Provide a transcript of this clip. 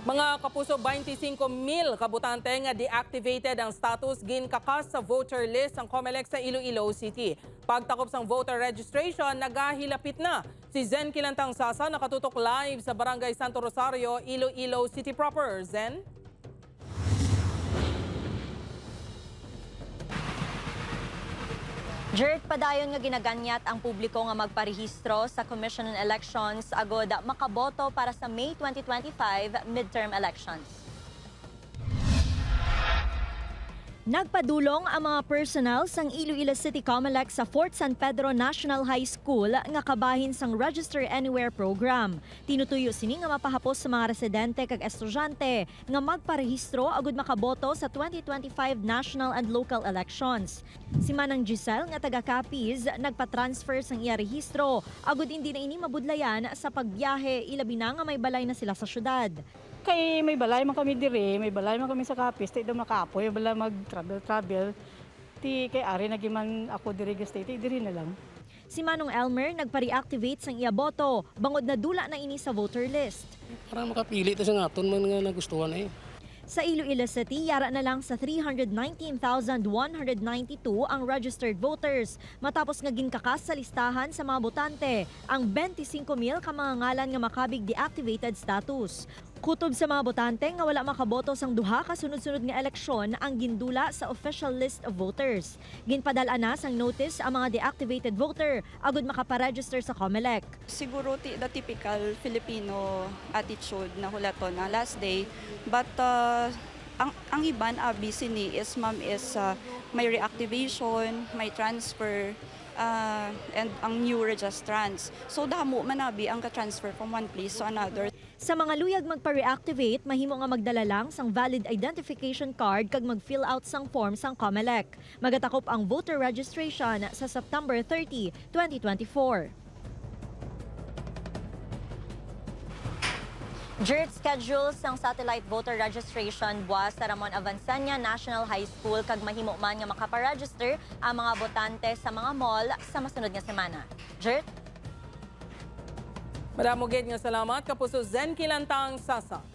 Mga kapuso, 25,000 kabutante nga deactivated ang status ginkakas sa voter list ang COMELEC sa Iloilo City. Pagtakop sang voter registration, nagahilapit na. Si Zen Kilantang Sasa nakatutok live sa Barangay Santo Rosario, Iloilo City proper. Zen? Jert, padayon nga ginaganyat ang publiko nga magparehistro sa Commission on Elections agod makaboto para sa May 2025 midterm elections. Nagpadulong ang mga personnel sang Iloilo City COMELEC sa Fort San Pedro National High School nga kabahin sang Register Anywhere program. Tinutuyo sini nga mapahapos sa mga residente kag estudyante nga magparehistro agud makaboto sa 2025 national and local elections. Si Manang Giselle nga taga Capiz nagpa-transfer sang iya rehistro agud hindi na ini mabudlayan sa pagbiyahe ilabi na nga may balay na sila sa syudad. Kay may balay man kami dire, may balay man kami sa Capiz, tay daw makapoy, bala mag-travel. Ti kay ari nagiman ako dire state, dire na lang. Si Manong Elmer nagpa-reactivate sang iya boto, bangod na dula na ini sa voter list. Para makapili ito sa ngaton man nga nagustuhan eh. Sa Iloilo City, yara na lang sa 319,192 ang registered voters matapos nga ginkakas sa listahan sa mga botante ang 25,000 ka mga ngalan nga makabig deactivated status. Kutob sa mga botante nga wala makaboto sang duha ka sunod-sunod nga eleksyon ang gindula sa official list of voters. Ginpadala na sang notice ang mga deactivated voter agud makaparegister sa COMELEC. Siguro the typical Filipino attitude na hulaton na last day, but ang iban busy ni is may reactivation, may transfer, and ang new registrants. So damo manabi ang ka-transfer from one place to another. Sa mga luyag magpa-reactivate, mahimo nga magdala lang sang valid identification card kag mag-fill out sang form sang COMELEC. Magatakop ang voter registration sa September 30, 2024. Jert, schedule sang satellite voter registration buwas sa Ramon Avancenia National High School kag mahimo man nga makaparegister ang mga botante sa mga mall sa masunod nga semana. Jert? Madamogid nga salamat kapuso Zen Kilantang Sasa.